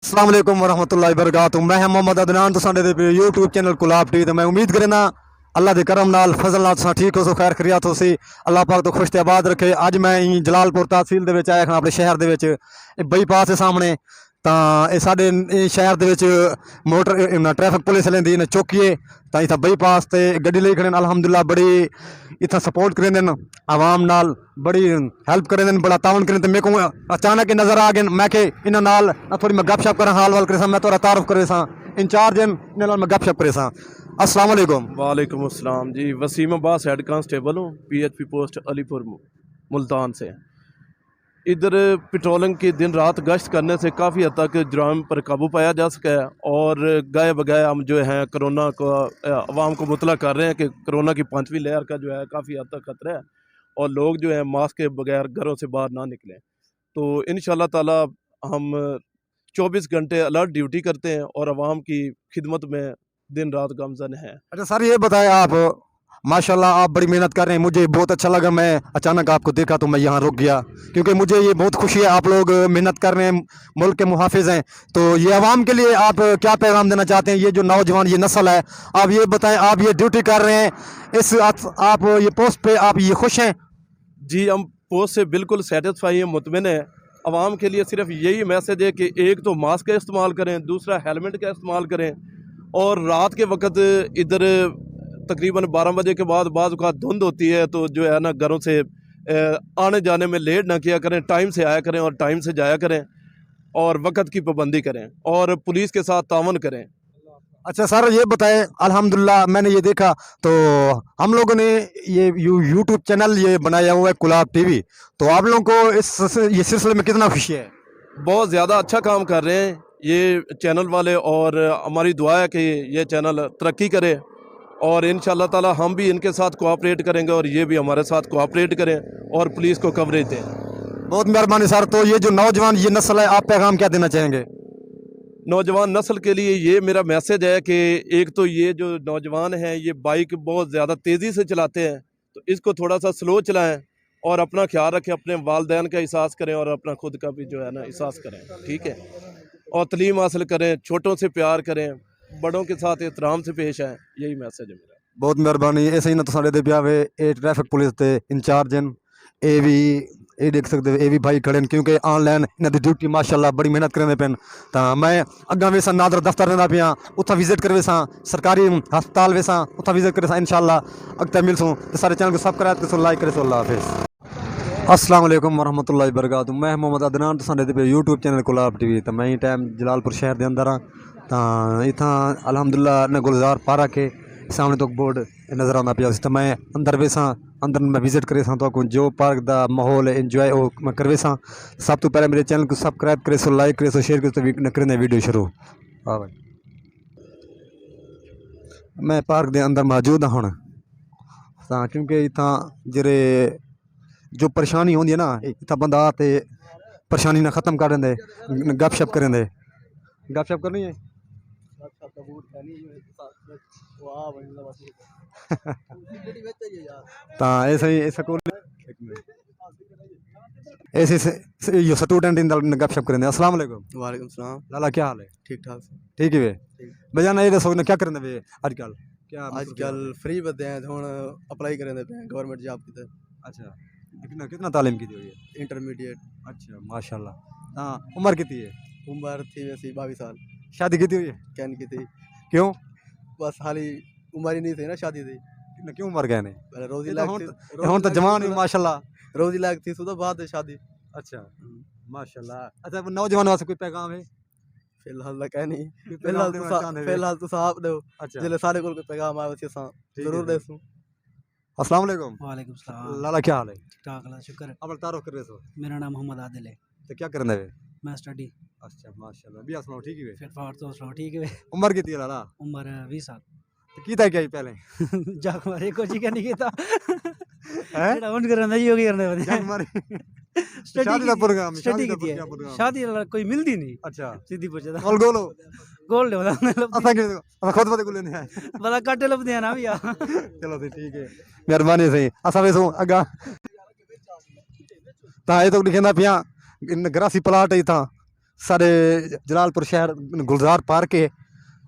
अस्सलाम वालेकुम वरहमतुल्लाहि वबरकातुहू। मैं मोहम्मद अदनान तो साडे दे यूट्यूब चैनल गुलाब टीवी। तो मैं उम्मीद करना अल्लाह के करम नाल फजल नाल तुसां ठीक हो सो, खैर खरियत हो सी, अल्लाह पाक तो खुश ते आबाद रखे। अज मैं जलालपुर तहसील दे विच आया खां, अपने शहर दे विच बाईपास के सामने। तो ये साडे शहर दे विच मोटर ट्रैफिक पुलिस लेंदी ने चौकीए तो इतना बाईपास ते गड्डी लेई खड़े। अलहमदुल्ला बड़ी इतना सपोर्ट करेंदे न, आवाम नाल बड़ी हेल्प करेंदे न, बड़ा तावन करें। तो मेरे को अचानक ही नज़र आ गए, मैं कि इन्हां नाल थोड़ी मैं गपशप करा, हाल वाल करे, मैं थोड़ा तारुफ करे सा इंचार्ज हैं, इन्हां नाल मैं गपशप करे सा। अस्सलाम वालेकुम। वालेकुम अस्सलाम जी। वसीम अब्बास हेड कांस्टेबल हूँ, पीएचपी पोस्ट अलीपुर मुल्तान से। इधर पेट्रोलिंग की दिन रात गश्त करने से काफ़ी हद तक जुर्म पर काबू पाया जा सका है। और गाए बगाए हम जो हैं कोरोना को अवाम को मुतला कर रहे हैं कि कोरोना की 5वीं लहर का जो है काफ़ी हद तक ख़तरा है और लोग जो है मास्क के बगैर घरों से बाहर ना निकलें। तो इंशाल्लाह ताला हम 24 घंटे अलर्ट ड्यूटी करते हैं और अवाम की खिदमत में दिन रात गामजन है। अच्छा सर, ये बताएं आप, माशाल्लाह आप बड़ी मेहनत कर रहे हैं, मुझे बहुत अच्छा लगा। मैं अचानक आपको देखा तो मैं यहाँ रुक गया, क्योंकि मुझे ये बहुत खुशी है आप लोग मेहनत कर रहे हैं, मुल्क के मुहाफिज हैं। तो ये आवाम के लिए आप क्या पैगाम देना चाहते हैं? ये जो नौजवान ये नस्ल है, आप ये बताएं, आप ये ड्यूटी कर रहे हैं, इस आप ये पोस्ट पे आप ये खुश हैं? जी, हम पोस्ट से बिल्कुल सेटिस्फाई हैं, मुतमिन है। आवाम के लिए सिर्फ यही मैसेज है कि एक तो मास्क का इस्तेमाल करें, दूसरा हेलमेट का इस्तेमाल करें। और रात के वक्त इधर तकरीबन 12 बजे के बाद बाज़ औक़ात धुंध होती है, तो जो है ना घरों से आने जाने में लेट ना किया करें, टाइम से आया करें और टाइम से जाया करें और वक्त की पाबंदी करें और पुलिस के साथ तावन करें। अच्छा सर, ये बताएं, अल्हम्दुलिल्लाह मैंने ये देखा तो हम लोगों ने ये यूट्यूब चैनल ये बनाया हुआ है गुलाब टीवी, तो आप लोगों को ये सिलसिले में कितना खुशी है? बहुत ज़्यादा अच्छा काम कर रहे हैं ये चैनल वाले और हमारी दुआ है कि ये चैनल तरक्की करे और इंशाल्लाह ताला हम भी इनके साथ कोऑपरेट करेंगे और ये भी हमारे साथ कोऑपरेट करें और पुलिस को कवरेज दें। बहुत मेहरबानी सर। तो ये जो नौजवान ये नस्ल है, आप पैगाम क्या देना चाहेंगे? नौजवान नस्ल के लिए ये मेरा मैसेज है कि एक तो ये जो नौजवान हैं ये बाइक बहुत ज़्यादा तेज़ी से चलाते हैं, तो इसको थोड़ा सा स्लो चलाएं और अपना ख्याल रखें, अपने वालदैन का एहसास करें और अपना खुद का भी जो है ना एहसास करें, ठीक है। और तलीम हासिल करें, छोटों से प्यार करें, बड़ों के साथ एहतराम से पेश आएँ, यही मैसेज है मेरा। बहुत मेहरबानी। ऐसे ही ना तो साढ़े दे प्यावे ये ट्रैफिक पुलिस के इंचार्ज हैं, ये भी ये देख सकते हो, ये भी भाई खड़े हैं, क्योंकि ऑनलाइन इन्हों की ड्यूटी माशाल्लाह बड़ी मेहनत करेंदे पे। तो मैं अग्गा वेसा नादर दफ्तर रहंदा पिया, उत्था विजिट कर वेसा, सरकारी हस्पताल वेसा उत्था विजिट करे, इंशाल्लाह अगते मिलसूँ। तो सारे चैनल को सब्सक्राइब करो, लाइक करो। अल्लाह हाफिज़। अस्सलाम वालेकुम वरहमतुल्लाहि वबरकातुहू। मैं मोहम्मद अदनान तो साडे पे यूट्यूब चैनल गुलाब टीवी। तो मैं ही टाइम जलालपुर शहर के अंदर हाँ, तो इतना अलहमदुल्ला ने गुलजार पारा के सामने तो बोर्ड नज़र आता पिया। तो मैं अंदर वेसा, अंदर मैं विजिट करे तो जो पार्क का माहौल इंजॉय वो मैं करवे सा। सब तो पहले मेरे चैनल को सब्सक्राइब करे सो, लाइक करे सो, शेयर करे तो करें वीडियो शुरू। हाँ भाई, मैं पार्क के अंदर मौजूद हाँ हुण, क्योंकि इतना जेरे जो परेशानी होंगी है ना, इतना बंदा आते परेशानी ना ख़त्म कर देंगे, गपशप करेंगे। गपशप करनी है तो ऐसे ही ऐसा को ऐसे ये स्टूडेंट इन गपशप करेंगे। अस्सलाम वालेकुम। वालेकुम सलाम। लाला क्या हाल है? ठीक ठाक। ठीक है वे बजाना ये दसो क्या करेंगे वे आजकल? क्या आजकल फ्री बदे हैं, हुण अप्लाई करेंदे पे गवर्नमेंट जॉब की। अच्छा, कितना तालीम की हुई है? इंटरमीडिएट। अच्छा माशाल्लाह। हाँ, उम्र कितनी है? उम्र थी वैसी 22 साल। शादी की हुई है? कैन की थी। क्यों? बस हाली उम्र ही नहीं थी ना शादी थी। क्यों उम्र गए ने? पहले रोजी हुण तो जवान है माशाल्लाह। रोजी लाग थी तो बाद शादी। अच्छा माशाल्लाह। अच्छा, नौजवान वास्ते कोई पैगाम है? फिलहाल कह नहीं, फिलहाल तो साहब दो। अच्छा, जिले सारे कोल कोई पैगाम आवे असां जरूर देसूं। अस्सलाम वालेकुम। वालेकुम सलाम। लाला क्या हाल है? ठीक ठाक अल्लाह शुक्र है। अब तारुफ कर रहे हो? मेरा नाम मोहम्मद आदिल है। तो क्या करने वे? मैं स्टडी। अच्छा माशाल्लाह। भी सुनाओ ठीक है? फिर फार तो सुनाओ ठीक है। उम्र कितनी है लाला? उम्र 20 साल। तो कीता क्या ही पहले? जग मारे कुछ क्या नहीं कीता। हैं? जेड़ा उन करना ही होगी करने वाले। जग मारे शादी का प्रोग्राम, स्टडी की थी। प्रोग्राम। शादी कोई मिलदी नहीं। अच्छा, सीधी पूछे था। गोल गोलो गोल ले वाला असा के खुद बदे को लेने आए। बड़ा काटे लबदे हैं ना भैया। चलो तो ठीक है, मेहरबानी सही। असा वेसो अगा ता ये तो लिखंदा पिया इन ग्रासी प्लाट है था सारे जलालपुर शहर गुलजार पार्क है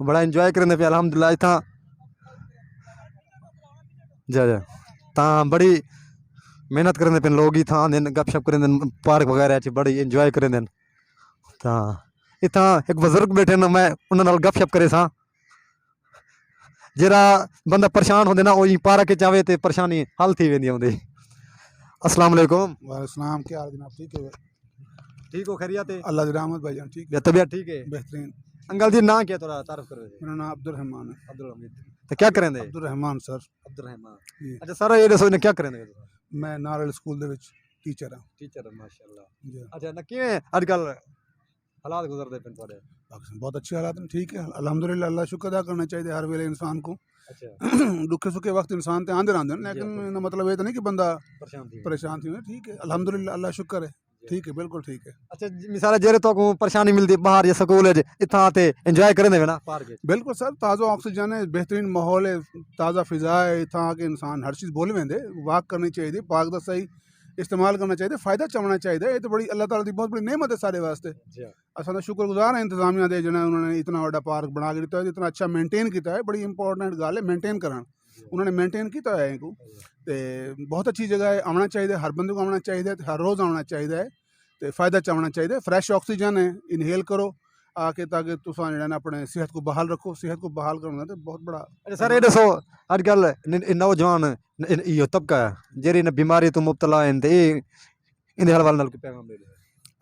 बड़ा इंजॉय करने पे अल्हम्दुलिल्लाह इतना जा जा ता बड़ी मेहनत करने पे लोग ही था दिन गपशप करें दिन पार्क वगैरह च बड़ी इंजॉय करें दिन ता इतना एक बुजुर्ग बैठे ना मैं उन्होंने नाल गपशप करे सा जरा बंदा परेशान होंदे ना वही पार्क च आवे ते परेशानी हल थी वेंदी आउंदी अस्सलाम वालेकुम वालेकुम क्या हाल जनाब ठीक है ठीक हो खैरियत है अल्लाह की रहमत भाईजान ठीक है या तबीयत ठीक है बेहतरीन अंकल जी ना क्या थोड़ा तारुफ करो मेरा नाम अब्दुल रहमान है अब्दुल हमीद तो क्या करेंगे अब्दुल रहमान सर अब्दुल रहमान जी अच्छा सर ये दसो ने क्या करेंगे मैं नारल स्कूल ਦੇ ਵਿੱਚ ਟੀਚਰ ਹਾਂ टीचर माशाल्लाह जी अच्छा ना किवें अजकल हालात गुजरदे पिन थोड़े पाकिस्तान बहुत अच्छे हालात हैं ठीक है अल्हम्दुलिल्लाह अल्लाह शुक्र अदा करना चाहिए हर वेले इंसान को अच्छा दुखे सुखे वक्त इंसान ते आंदे रहंदे ने लेकिन इहदा मतलब ये तो नहीं कि बंदा परेशान थी परेशान थी ठीक है अल्हम्दुलिल्लाह अल्लाह शुक्र है ठीक है बिल्कुल ठीक है अच्छा मिसाल जेरे तो को परेशानी मिलदी बाहर या स्कूल है इथा आते एंजॉय करने देवे ना पार्क बिल्कुल सर ताज़ा ऑक्सीजन है बेहतरीन माहौल है ताज़ा फिजा है इतना कि इंसान हर चीज़ बोल वेंदे वाक करनी चाहिए पार्क का सही इस्तेमाल करना चाहिए फ़ायदा चवना चाहिए ये तो बड़ी अल्लाह ताला की बहुत बड़ी नेमत है सारे वास्ते असा तो शुक्रगुजार है इंतजामिया दे जिन्हें उन्होंने इतना बड़ा पार्क बना के दिता है इतना अच्छा मेनटेन किया है बड़ी इंपॉर्टेंट गल है मेनटेन करना उन्होंने मेनटेन किया है इनको तो बहुत अच्छी जगह है आना चाहिए हर बंदे को आना चाहिए हर रोज़ आना चाहिए तो फ़ायदा चवना चाहिए फ्रैश ऑक्सीजन है इनहेल करो आके ताकि तुसा जेह्ड़ा अपने सेहत को बहाल रखो सेहत को बहाल करना तो बहुत बड़ा अच्छा सर ये दसो अजकल नौजवान इहो तबका जेरी न बीमारी तो मुब्तला हैं ते इंदे हवाले नाल की पैगाम दे दो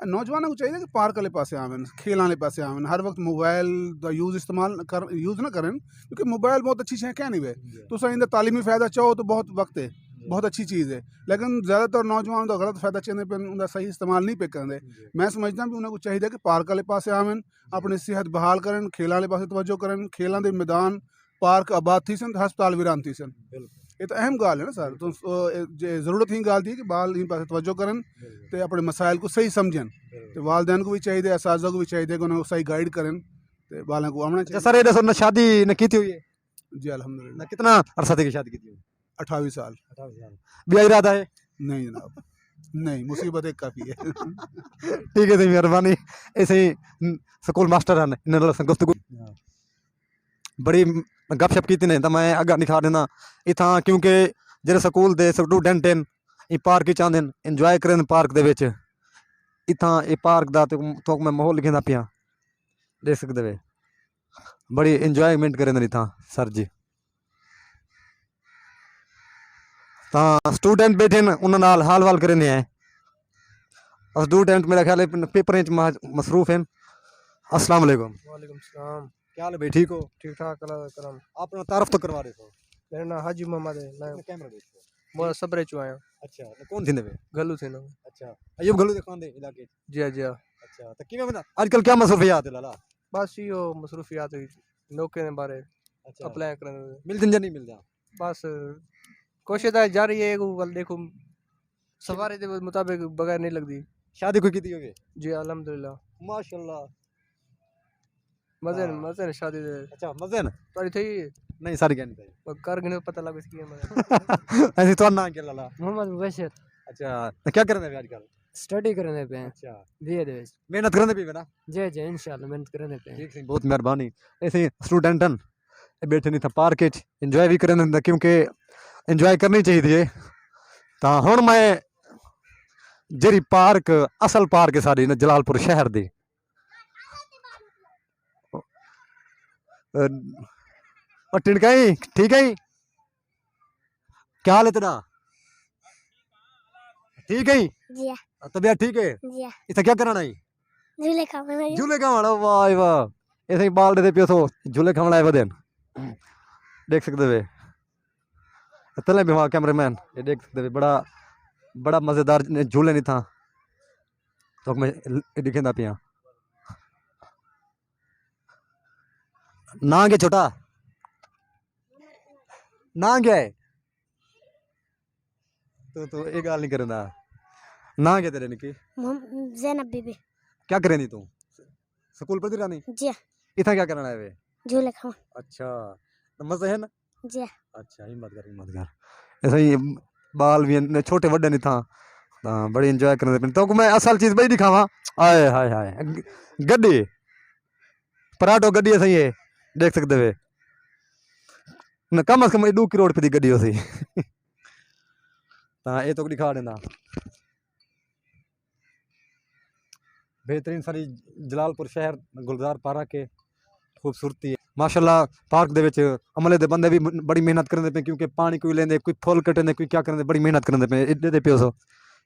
नौजवानों को चाहिए कि पार्क वाले पासे आवन खेल वाले पासे आवन हर वक्त मोबाइल का यूज़ ना करें क्योंकि मोबाइल बहुत अच्छी चीज़ है नहीं वे तुसा इंदा तालीमी फ़ायदा चाहो तो बहुत वक्त है बहुत अच्छी चीज़ है लेकिन ज़्यादातर नौजवान का गलत फ़ायदा चाहने पर उनका सही इस्तेमाल नहीं पे करें मैं समझदा भी उन्हें चाहिए कि पार्क वाले पासे आवन अपनी सेहत बहाल करें खेल वाले पासे तवज्जो करें खेलों के मैदान पार्क आबाद थी सन हस्पताल वीरान थी सन ये तो अहम गाल है ना सर तो ज़रूरत ही गाल थी कि बाल इन पासे तवज्जो करें तो अपने मसाइल को सही समझन तो वालदैन को भी चाहिए असाजा को भी चाहिए कि उन्हें सही गाइड करें तो बालों को आना चाहिए सर ये दसो न शादी न की हुई है जी अल्हम्दुलिल्लाह न कितना अरसा तक शादी की 28 साल ब्याह इरादा है नहीं जनाब नहीं मुसीबत एक काफ़ी है ठीक है जी मेहरबानी ऐसे ही स्कूल मास्टर हैं इन्हें नाल गुफ्तगू बड़ी गपशप की ने तो मैं अग्गा निखा देना इतना क्योंकि जेह्ड़े स्कूल दे स्टूडेंट हैं ये पार्क चाहते हैं इंजॉय करें पार्क दे विच इतना ये पार्क दा तो मैं माहौल लिखा पिया देख सकते वे बड़ी इंजॉयमेंट करें इतना सर जी ता स्टूडेंट बैठे न उन्होंने नाल हाल वाल करें हैं और स्टूडेंट मेरा ख्याल है पेपर मसरूफ हैं अस्सलाम वालेकुम वालेकुम सलाम क्या हाल है भाई ठीक हो ठीक ठाक अल्लाह का करम अपना तारफ तो करवा रहे हो मेरा नाम हाजी मोहम्मद है मैं कैमरा देखो मोरा सबरे चो आया अच्छा तो कौन थी वे गलू थे ना अच्छा अयूब गलू दे खान दे इलाके जी हाँ जी हाँ अच्छा तो किवें बंदा आजकल क्या मसरूफियात है लाला बस यो मसरूफियात नौके ने बारे अच्छा अप्लाई करने मिल दिन नहीं मिलदा बस कोशिश तो जारी है गल देखो सवारी के मुताबिक बगैर नहीं लगती शादी कोई की होगी जी अल्हम्दुलिल्लाह माशाल्लाह मजे हाँ। मजे ने शादी दे अच्छा मजे न तोरी थी नहीं सारी क्या नहीं पर कर गिने पता लगे इसकी है ऐसे तो ना क्या लाला मोहम्मद मुबशर अच्छा तो क्या करने आजकल स्टडी करने पे हैं अच्छा बीए दे विच मेहनत करने भी बेटा जी जी इंशाल्लाह मेहनत करने पे हैं ठीक है बहुत मेहरबानी ऐसे स्टूडेंट हैं बैठे नहीं था पार्क इंजॉय भी करने क्योंकि इंजॉय करनी चाहिए तो हुण मैं जेरी पार्क असल पार्क है साड़ी न जलालपुर शहर दी और टिड़काई ठीक है क्या हाल है तेरा ठीक है जी तबीयत ठीक है जी इसे क्या कराना है झूले खाना है झूले खावड़ा वाह वाह ऐसे ही बाल दे पियो तो झूले खावड़ा है बदेन देख सकते वे तले भी वहाँ कैमरामैन ये देख सकते वे बड़ा बड़ा मज़ेदार झूले नहीं था तो मैं दिखेंदा पिया ना गे छोटा ना गया है तो एक गाल नहीं करना ना गया तेरे निकी जैनब बीबी क्या करे नहीं तू स्कूल पढ़ती रहनी जी इतना क्या करना है वे झूले खाओ अच्छा तो मजा है ना जी अच्छा हिम्मत कर ऐसे ही बाल भी छोटे वड्डे नहीं था बड़ी इंजॉय करने पे तो मैं असल चीज बड़ी दिखावा आए हाय हाय गड्डी पराठो गड्डी है सही है देख सकते वे न कम से कम 2 करोड़ रुपए की गड्डी हो सी ये तो दिखा देना बेहतरीन सारी जलालपुर शहर गुलजार पार्क के खूबसूरती है माशाल्लाह पार्क दे विच अमले दे बंदे भी बड़ी मेहनत करते पे क्योंकि पानी कोई लेंदे कोई फुल कटने कोई क्या करते बड़ी मेहनत करते पे इधर दे पियो सो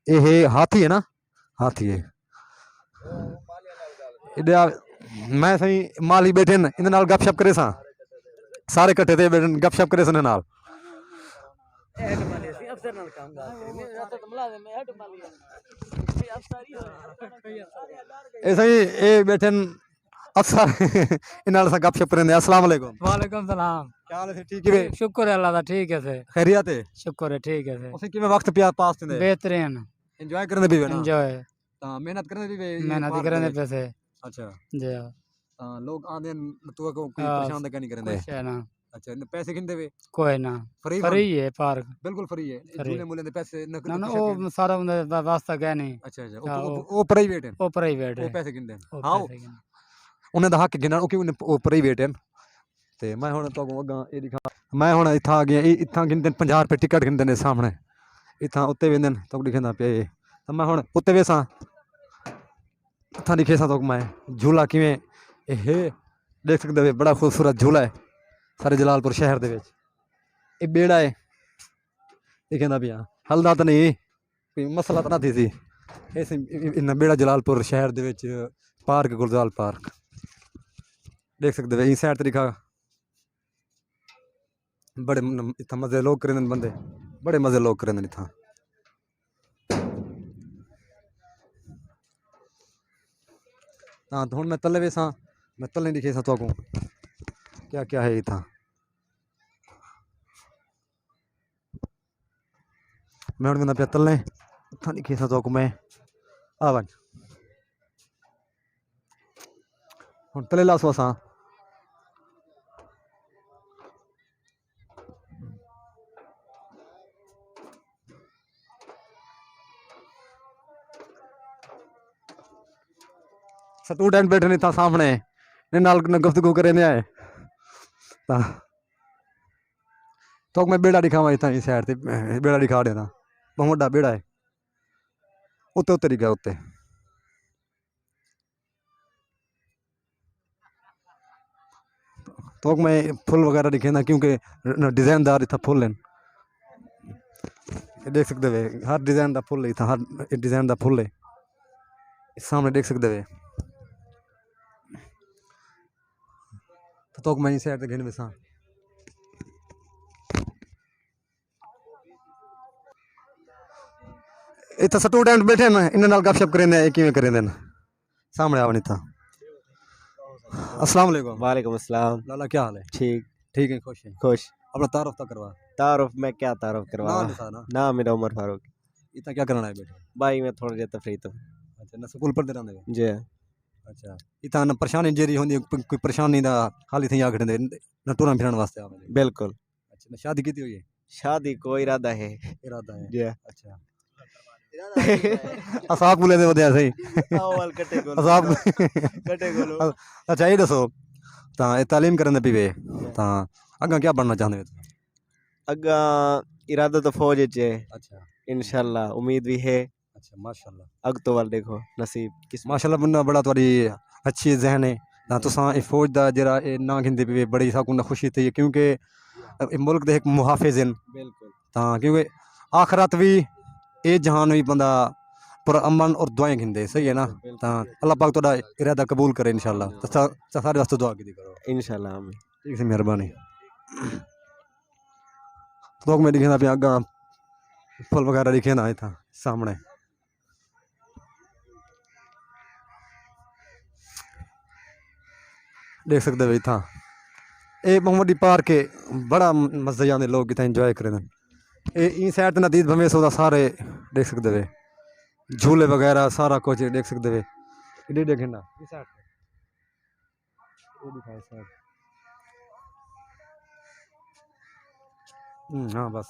ये हाथी है ना हाथी है मैं सही माली बैठे न इन नाल गपशप करे सा सारे कट्ठे थे बैठे गपशप करे सन नाल ऐसा ही ये बैठे अफसर इन नाल सा गपशप करे अस्सलाम वालेकुम वालेकुम सलाम क्या हाल है ठीक है शुक्र है अल्लाह दा ठीक है से खैरियत है शुक्र है ठीक है से उसे कि वक्त पिया पास थे बेहतरीन एंजॉय करने भी ना एंजॉय मेहनत करने भी मेहनत करने पे से अच्छा जी लोग आंदे तो को कोई हाँ, परेशान नहीं करेंगे कुछ है ना अच्छा पैसे किंदे वे कोई ना फ्री फ्री है पार्क बिल्कुल फ्री है फ्री। झूले मूले दे पैसे न ना ना वो सारा उनका वास्ता क्या नहीं अच्छा अच्छा हाँ, वो प्राइवेट है वो प्राइवेट वो है पैसे किंदे वो हाँ पैसे की। उन्हें दा हक गिनना क्योंकि वो प्राइवेट है ते मैं हुन तो अगा ये दिखा मैं हुन इथा आ गया इथा गिनदे 50 रुपए टिकट गिनदे ने सामने इथा उत्ते वेंदे तो दिखंदा पे तो मैं हुन उत्ते वेसा इथा दिखे सा तो मैं झूला किवें हे देख सकते हो बड़ा खूबसूरत झूला है सारे जलालपुर शहर दे विच ये बेड़ा है दिखेंदा पिया हलदा तो नहीं कोई मसला तो ना थी सी ऐसे इन्ना बेड़ा जलालपुर शहर दे विच पार्क गुलजार पार्क देख सकते हो इस साइड तरीका बड़े इतना मजे लोग करें बंदे बड़े मजे लोग करें इतना हाँ तो हूँ मैं तले वेसा मैं तले दिखे सा तो क्या क्या है इतना मैं हूँ कहना पे तले इतना दिखे सा तो मैं आवन हूँ तले लासो सा स्टूडेंट बैठे नहीं था सामने ने नाल गुफ्तगू करे ने आए तो मैं बेड़ा दिखावा इतना इस साइड से बेड़ा दिखा देना बहुत बड़ा बेड़ा है उत्ते उत्ते दिखा उत्ते तो मैं फुल वगैरह दिखे ना क्योंकि डिजाइनदार इतना फुल है देख सकते वे हर डिजाइन का फुल है हर डिजाइन का फुल है सामने देख सकते वे तो मैं इस साइड से गिन वैसा इतना स्टूडेंट बैठे ना इन नाल गपशप करें किवें करें सामने आवन इतना अस्सलाम वालेकुम वालेकुम अस्सलाम। लाला क्या हाल है ठीक ठीक है खुश है खुश। अपना तारुफ तो करवा तारुफ मैं क्या तारुफ करवा नाम बता ना ना मेरा उमर फारूक। इतना क्या करना है बेटे भाई मैं थोड़ा देर तफरी तो अच्छा ना स्कूल पढ़ते रहंदे जी अच्छा इतना न परेशानी जेरी होंदी कोई परेशानी दा खाली थी आखड़े न टूरन फिरन वास्ते आवे बिल्कुल। अच्छा न शादी की हुई है शादी को इरादा है इरादा है जी अच्छा असाब बोले दे वदे सही अव्वल कटे गोल असाब कटे गोलो अच्छा ये दसो ता ये तालीम करने पीवे ता अगा क्या बनना चाहते हो अगा इरादा तो फौज च है अच्छा इंशाल्लाह उम्मीद भी है। अच्छा माशाल्लाह अग तो वाल देखो नसीब किस माशाल्लाह बंदा बड़ा थोड़ी अच्छी जहन है ना तुसा ए फौज दा जरा ए ना गिनदे पीवे बड़ी साकू ना खुशी थी क्योंकि मुल्क दे एक मुहाफिज हैं बिल्कुल ता क्योंकि आखरत भी ए जहान भी बंदा पर अमन और दुआएं गिनदे सही है ना ता अल्लाह पाक तोड़ा इरादा कबूल करे इंशाल्लाह ता सारे वास्ते दुआ की करो इंशाल्लाह आमीन। ठीक से मेहरबानी तो मैं दिखे ना पे आगा फल वगैरह दिखे ना था सामने देख सकते हो इतना ये मोहम्मदी पार्क के बड़ा मजे आने लोग इतना एंजॉय करें ये साइड नदीद भमेश होता सारे देख सकते वे झूले वगैरह सारा कुछ देख सकते वे इधर देखें ना इस साइड ये दिखाए साइड हाँ बस